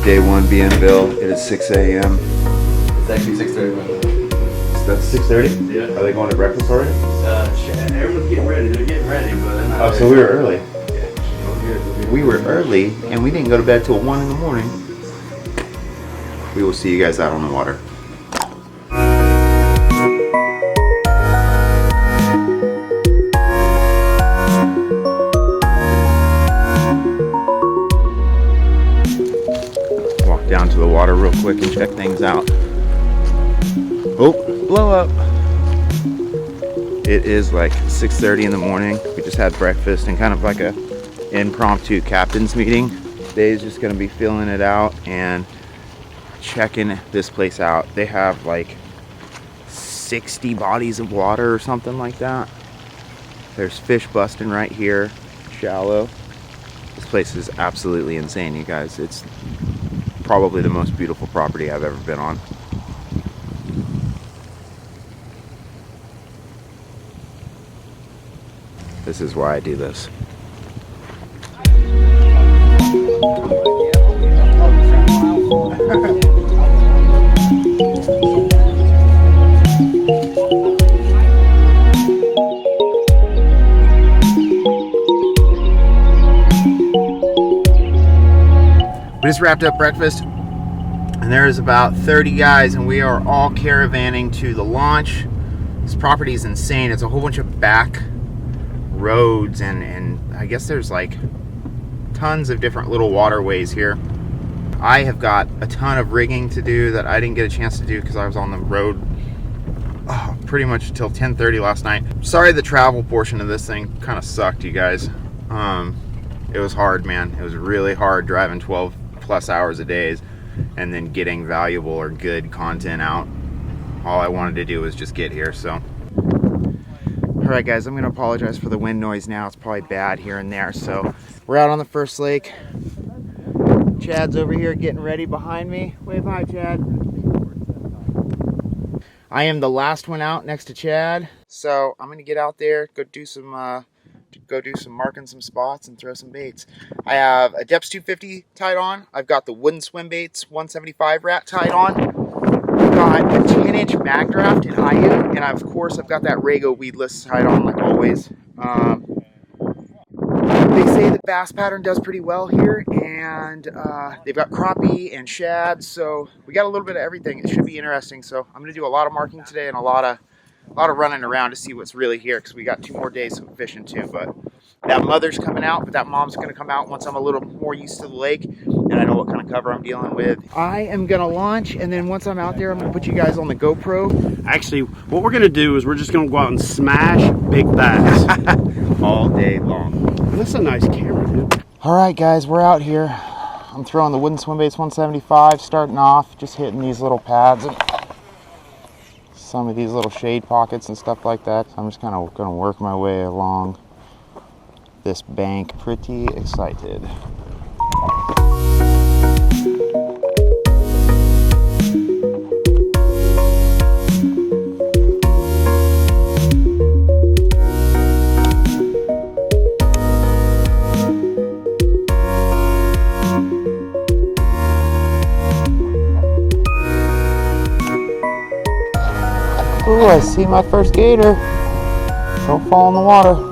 Day 1 Bienville. It is 6 a.m. It's actually 6:30 right now. That's 6:30? Yeah. Are they going to breakfast already? Everyone's getting ready. They're getting ready, but they're not ready. So we were early. Yeah. We were early, and we didn't go to bed till 1 in the morning. We will see you guys out on the water. Walk down to the water real quick and check things out. Oh, blow up. It is like 6:30 in the morning. We just had breakfast and kind of like a impromptu captain's meeting. Today is just gonna be filling it out and checking this place out. They have like 60 bodies of water or something like that. There's fish busting right here, shallow. This place is absolutely insane, you guys. It's probably the most beautiful property I've ever been on. This is why I do this. We just wrapped up breakfast, and there's about 30 guys, and we are all caravanning to the launch. This property is insane. It's a whole bunch of back roads, and I guess there's like tons of different little waterways here. I have got a ton of rigging to do that I didn't get a chance to do because I was on the road pretty much until 10:30 last night. Sorry, the travel portion of this thing kind of sucked, you guys. It was hard, man. It was really hard driving 12 plus hours a day and then getting valuable or good content out. All I wanted to do was just get here. So all right, guys, I'm gonna apologize for the wind noise now. It's probably bad here and there. So we're out on the first lake. Chad's over here getting ready behind me. Wave hi, Chad. I am the last one out next to Chad, so I'm gonna get out there, go do some marking some spots and throw some baits. I have a Depths 250 tied on. I've got the wooden Swimbaits 175 rat tied on. I've got a 10-inch mag draft in IU, and of course I've got that Rago weedless tied on like always. They say the bass pattern does pretty well here, and they've got crappie and shad, so we got a little bit of everything. It should be interesting. So I'm gonna do a lot of marking today and a lot of running around to see what's really here, because we got 2 more days of fishing too. But that mother's coming out, but that mom's gonna come out once I'm a little more used to the lake and I know what kind of cover I'm dealing with. I am gonna launch, and then once I'm out there, I'm gonna put you guys on the GoPro. Actually, what we're gonna do is we're just gonna go out and smash big bass all day long. That's a nice camera, dude. All right, guys, we're out here. I'm throwing the wooden Swimbaits 175, starting off, just hitting these little pads and some of these little shade pockets and stuff like that. I'm just kind of gonna work my way along this bank. Pretty excited. Ooh, I see my first gator. Don't fall in the water.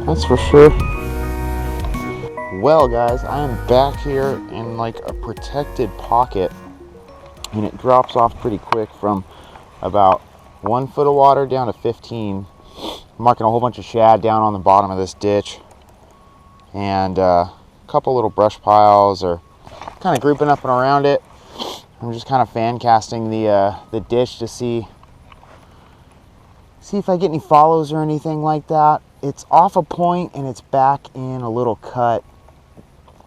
That's for sure. Well, guys, I am back here in like a protected pocket, and it drops off pretty quick from about 1 foot of water down to 15. I'm marking a whole bunch of shad down on the bottom of this ditch, and a couple little brush piles are kind of grouping up and around it. I'm just kind of fan casting the ditch to see if I get any follows or anything like that. It's off a point and it's back in a little cut.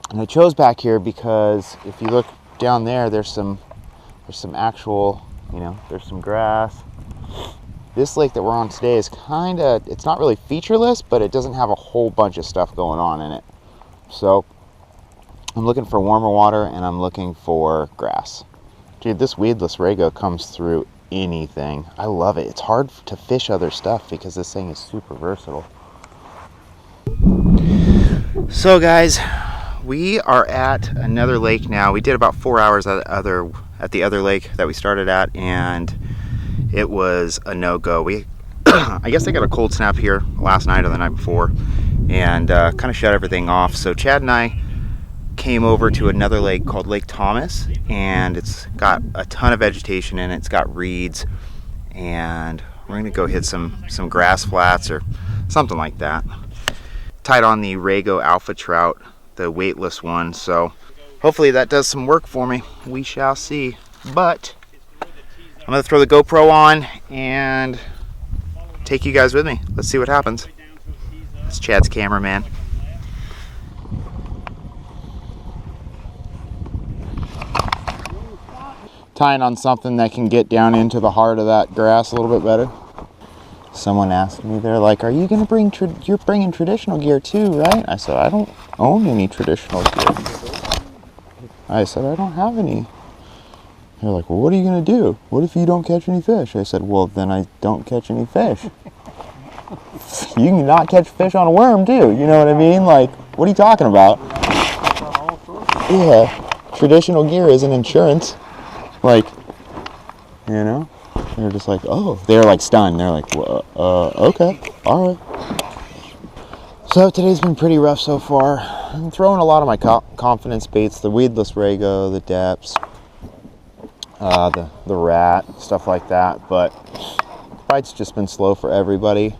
And I chose back here because if you look down there, there's some actual, there's some grass. This lake that we're on today is it's not really featureless, but it doesn't have a whole bunch of stuff going on in it. So I'm looking for warmer water and I'm looking for grass. Dude, this weedless Rago comes through anything. I love it. It's hard to fish other stuff because this thing is super versatile. So guys, we are at another lake now. We did about 4 hours at the other lake that we started at, and it was a no-go. We I guess I got a cold snap here last night or the night before, and kind of shut everything off. So Chad and I came over to another lake called Lake Thomas, and it's got a ton of vegetation in it. It's got reeds, and we're gonna go hit some grass flats or something like that. Tied on the Rago Alpha Trout, the weightless one, so hopefully that does some work for me. We shall see. But I'm gonna throw the GoPro on and take you guys with me. Let's see what happens. It's Chad's cameraman. Tying on something that can get down into the heart of that grass a little bit better. Someone asked me, they're like, "Are you gonna bring? You're bringing traditional gear too, right?" I said, "I don't own any traditional gear." I said, "I don't have any." They're like, "Well, what are you gonna do? What if you don't catch any fish?" I said, "Well, then I don't catch any fish." You can not catch fish on a worm too. You know what I mean? Like, what are you talking about? Yeah, traditional gear isn't insurance. Like, you know. They're just like, oh, they're like stunned. They're like, well, okay, all right. So today's been pretty rough so far. I'm throwing a lot of my confidence baits, the weedless Rago, the depths, the rat, stuff like that. But the bite's just been slow for everybody.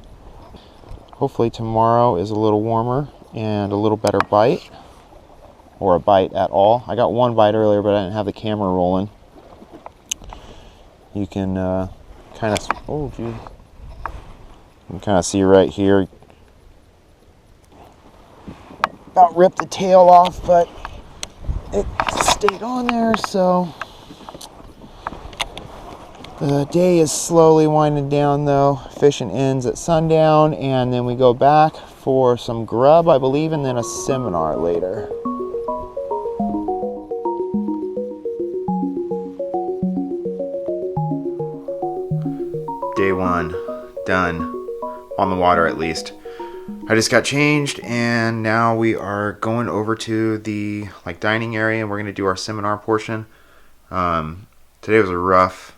Hopefully tomorrow is a little warmer and a little better bite, or a bite at all. I got one bite earlier, but I didn't have the camera rolling. You can kind of, oh geez, you can kind of see right here. About ripped the tail off, but it stayed on there. So the day is slowly winding down though. Fishing ends at sundown, and then we go back for some grub, I believe, and then a seminar later. Day one, done, on the water at least. I just got changed, and now we are going over to the dining area, and we're gonna do our seminar portion. Today was a rough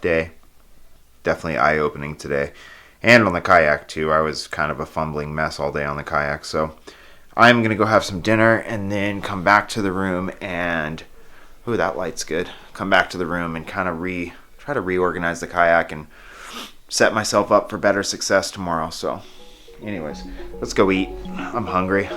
day. Definitely eye-opening today, and on the kayak too. I was kind of a fumbling mess all day on the kayak, so I'm gonna go have some dinner and then come back to the room and, ooh, that light's good. Come back to the room and kind of try to reorganize the kayak and set myself up for better success tomorrow. So anyways, let's go eat. I'm hungry.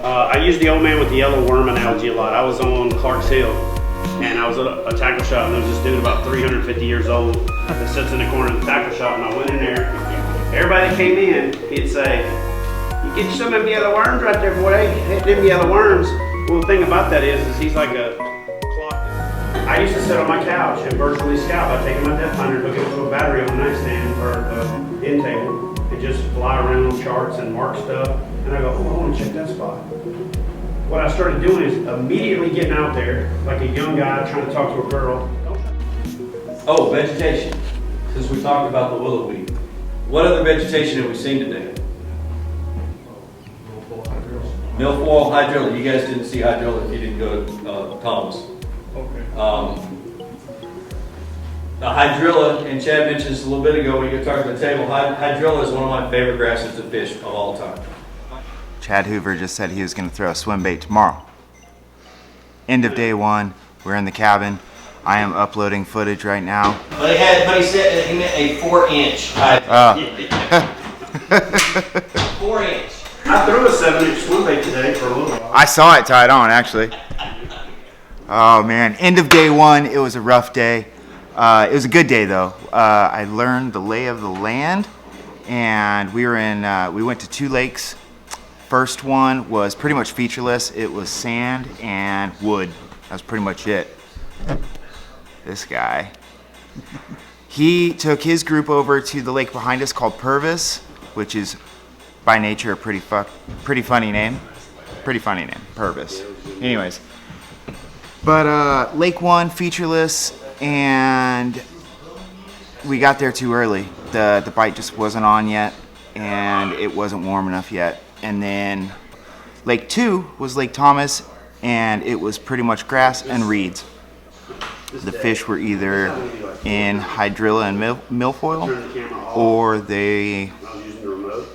I use the old man with the yellow worm analogy a lot. I was on Clark's Hill, and I was at a tackle shop, and there was this dude about 350 years old that sits in the corner of the tackle shop, and I went in there. Everybody that came in, he'd say, "You get some of them yellow worms right there, boy. Them yellow worms." Well, the thing about that is he's like a clock. I used to sit on my couch and virtually scout by taking my depth finder, hook it up to a battery on the nightstand or the end table, and just fly around on charts and mark stuff. And I go, oh, I want to check that spot. What I started doing is immediately getting out there, like a young guy trying to talk to a girl. Oh, vegetation. Since we talked about the willow weed, what other vegetation have we seen today? Milfoil hydrilla. You guys didn't see hydrilla if you didn't go to Thomas. Okay. The hydrilla, and Chad mentioned this a little bit ago when you were talking at the table, hydrilla is one of my favorite grasses to fish of all time. Chad Hoover just said he was going to throw a swim bait tomorrow. End of day one. We're in the cabin. I am uploading footage right now. But he said he meant a 4-inch. 4-inch. I threw a 7-inch swim bait today for a little while. I saw it tied on, actually. Oh man, end of day one. It was a rough day. It was a good day though. I learned the lay of the land, and we went to 2 lakes. First one was pretty much featureless. It was sand and wood. That's pretty much it. This guy. He took his group over to the lake behind us called Purvis, which is by nature a pretty funny name. Pretty funny name, Purvis. Anyways, But Lake 1 featureless, and we got there too early. The bite just wasn't on yet, and it wasn't warm enough yet. And then Lake 2 was Lake Thomas, and it was pretty much grass and reeds. The fish were either in hydrilla and milfoil, or they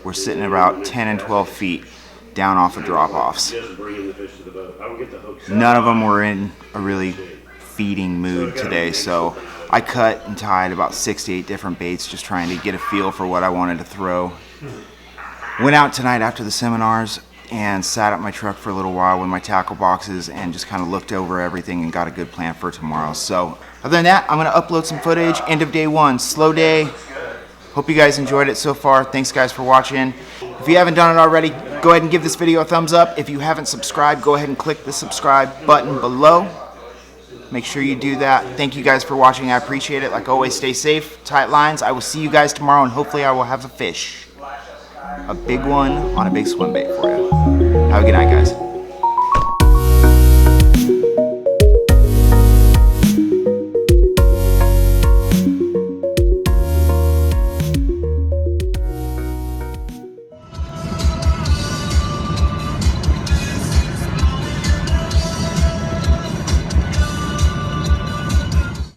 were sitting about 10 and 12 feet down off of drop-offs. None of them were in a really feeding mood today, so I cut and tied about 6 to 8 different baits, just trying to get a feel for what I wanted to throw. Went out tonight after the seminars and sat at my truck for a little while with my tackle boxes and just kind of looked over everything and got a good plan for tomorrow. So other than that, I'm going to upload some footage. End of day 1, slow day. Hope you guys enjoyed it so far. Thanks guys for watching. If you haven't done it already, go ahead and give this video a thumbs up. If you haven't subscribed, go ahead and click the subscribe button below. Make sure you do that. Thank you guys for watching. I appreciate it. Like always, stay safe, tight lines. I will see you guys tomorrow, and hopefully I will have a fish. A big one on a big swim bait for you. Have a good night, guys.